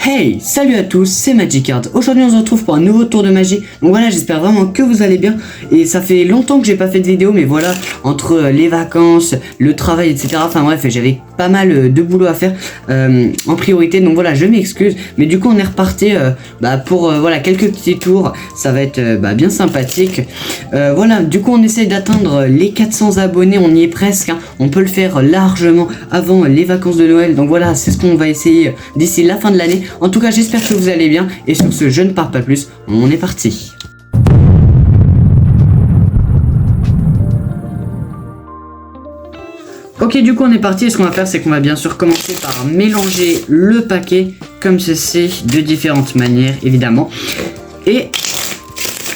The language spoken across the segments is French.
Hey, salut à tous, c'est Magicard. Aujourd'hui on se retrouve pour un nouveau tour de magie. Donc voilà, j'espère vraiment que vous allez bien. Et ça fait longtemps que j'ai pas fait de vidéo, mais voilà, entre les vacances, le travail, etc. Enfin bref, j'avais pas mal de boulot à faire en priorité. Donc voilà, je m'excuse. Mais du coup on est reparti pour voilà, quelques petits tours. Ça va être bien sympathique. Voilà, du coup on essaye d'atteindre les 400 abonnés. On y est presque, hein. On peut le faire largement avant les vacances de Noël. Donc voilà, c'est ce qu'on va essayer d'ici la fin de l'année. En tout cas, j'espère que vous allez bien. Et sur ce, je ne parle pas plus. On est parti. Ok, du coup, on est parti. Et ce qu'on va faire, c'est qu'on va bien sûr commencer par mélanger le paquet comme ceci, de différentes manières, évidemment. Et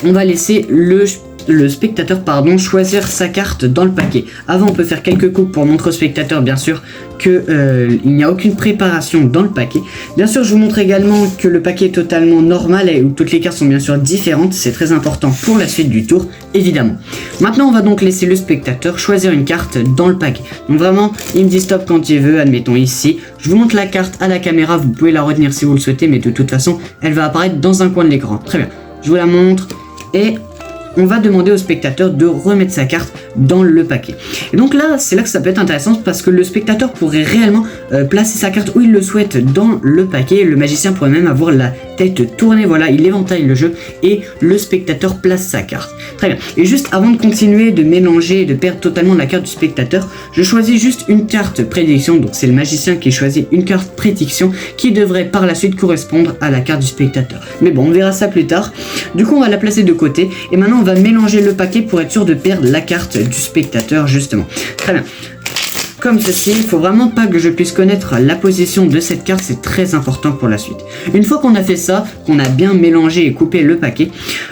on va laisser le spectateur choisir sa carte dans le paquet. Avant, on peut faire quelques coups pour montrer au spectateur bien sûr que il n'y a aucune préparation dans le paquet. Bien sûr, je vous montre également que le paquet est totalement normal et où toutes les cartes sont bien sûr différentes. C'est très important pour la suite du tour, évidemment. Maintenant, on va donc laisser le spectateur choisir une carte dans le paquet. Donc vraiment, il me dit stop quand il veut, admettons ici. Je vous montre la carte à la caméra, vous pouvez la retenir si vous le souhaitez, mais de toute façon, elle va apparaître dans un coin de l'écran. Très bien, je vous la montre et on va demander au spectateur de remettre sa carte dans le paquet. Et donc là, c'est là que ça peut être intéressant parce que le spectateur pourrait réellement placer sa carte où il le souhaite dans le paquet. Le magicien pourrait même avoir la tête tournée, voilà, il éventaille le jeu et le spectateur place sa carte. Très bien. Et juste avant de continuer de mélanger et de perdre totalement la carte du spectateur, je choisis juste une carte prédiction. Donc c'est le magicien qui choisit une carte prédiction qui devrait par la suite correspondre à la carte du spectateur. Mais bon, on verra ça plus tard. Du coup, on va la placer de côté et maintenant on va mélanger le paquet pour être sûr de perdre la carte du spectateur justement. Très bien. Comme ceci, il faut vraiment pas que je puisse connaître la position de cette carte, c'est très important pour la suite. Une fois qu'on a fait ça, qu'on a bien mélangé et coupé le paquet,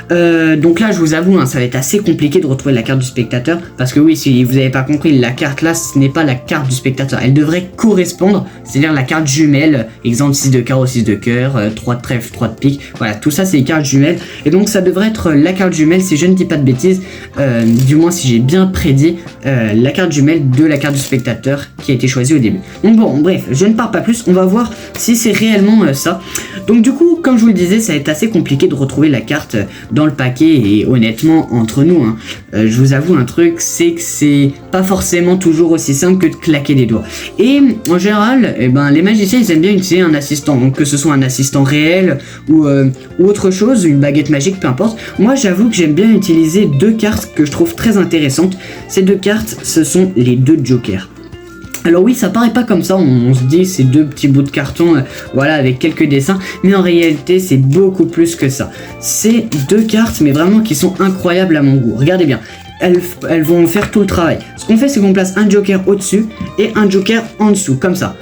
donc là je vous avoue, hein, ça va être assez compliqué de retrouver la carte du spectateur, parce que oui, si vous n'avez pas compris, la carte là, ce n'est pas la carte du spectateur, elle devrait correspondre, c'est-à-dire la carte jumelle, exemple 6 de carreau, 6 de cœur, 3 de trèfle, 3 de pique, voilà, tout ça c'est les cartes jumelles, et donc ça devrait être la carte jumelle, si je ne dis pas de bêtises, du moins si j'ai bien prédit la carte jumelle de la carte du spectateur qui a été choisi au début. Donc bon, bref, je ne parle pas plus, on va voir si c'est réellement ça. Donc du coup, comme je vous le disais, ça va être assez compliqué de retrouver la carte dans le paquet et honnêtement, entre nous, hein, je vous avoue un truc, c'est que c'est pas forcément toujours aussi simple que de claquer des doigts. Et en général, les magiciens, ils aiment bien utiliser un assistant, donc que ce soit un assistant réel ou autre chose, une baguette magique, peu importe. Moi, j'avoue que j'aime bien utiliser deux cartes que je trouve très intéressantes. Ces deux cartes, ce sont les deux jokers. Alors oui, ça paraît pas comme ça, on se dit c'est deux petits bouts de carton, voilà, avec quelques dessins, mais en réalité c'est beaucoup plus que ça. C'est deux cartes, mais vraiment qui sont incroyables à mon goût. Regardez bien, elles vont faire tout le travail. Ce qu'on fait, c'est qu'on place un joker au-dessus et un joker en dessous, comme ça.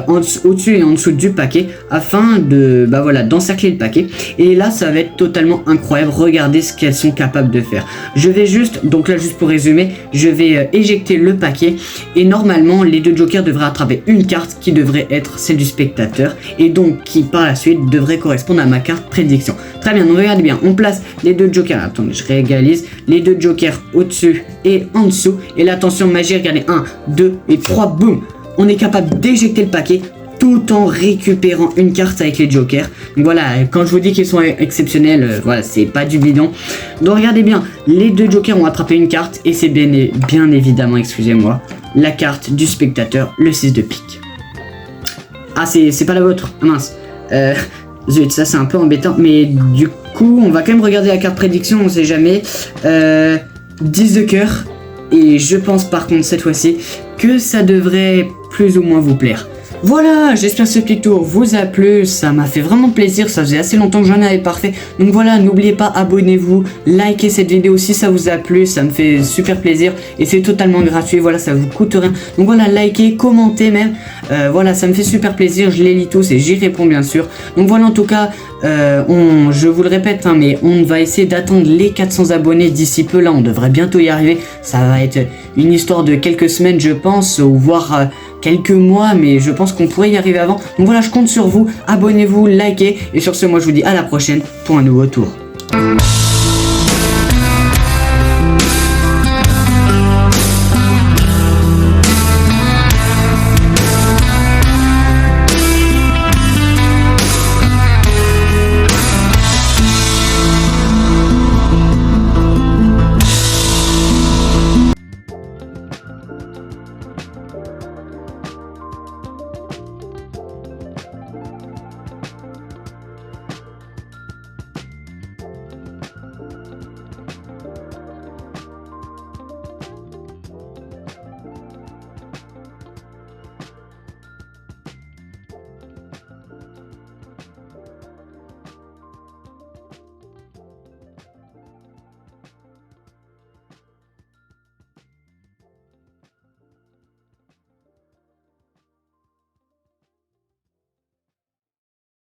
Au-dessus et en dessous du paquet afin de d'encercler le paquet, et là ça va être totalement incroyable. Regardez ce qu'elles sont capables de faire. Je vais juste, donc là juste pour résumer, je vais éjecter le paquet et normalement les deux jokers devraient attraper une carte qui devrait être celle du spectateur et donc qui par la suite devrait correspondre à ma carte prédiction. Très bien, donc regardez bien, on place les deux jokers, attendez je réégalise, les deux jokers au-dessus et en dessous, et là attention magie, regardez, 1, 2 et 3, boum, on est capable d'éjecter le paquet tout en récupérant une carte avec les jokers. Donc voilà, quand je vous dis qu'ils sont exceptionnels, voilà, c'est pas du bidon. Donc regardez bien, les deux jokers ont attrapé une carte et c'est bien évidemment, excusez-moi, la carte du spectateur, le 6 de pique. Ah, c'est pas la vôtre, ah, mince. Zut, ça c'est un peu embêtant, mais du coup, on va quand même regarder la carte prédiction, on sait jamais. 10 de cœur, et je pense par contre cette fois-ci que ça devrait plus ou moins vous plaire. Voilà, j'espère que ce petit tour vous a plu, ça m'a fait vraiment plaisir, ça faisait assez longtemps que j'en avais pas fait. Donc voilà, n'oubliez pas, abonnez-vous, likez cette vidéo si ça vous a plu, ça me fait super plaisir et c'est totalement gratuit, voilà, ça vous coûte rien. Donc voilà, likez, commentez même, voilà, ça me fait super plaisir, je les lis tous et j'y réponds bien sûr. Donc voilà, en tout cas, je vous le répète, hein, mais on va essayer d'atteindre les 400 abonnés d'ici peu, là on devrait bientôt y arriver. Ça va être une histoire de quelques semaines je pense, ou voire quelques mois, mais je pense qu'on pourrait y arriver avant. Donc voilà, je compte sur vous, abonnez-vous, likez, et sur ce moi je vous dis à la prochaine pour un nouveau tour.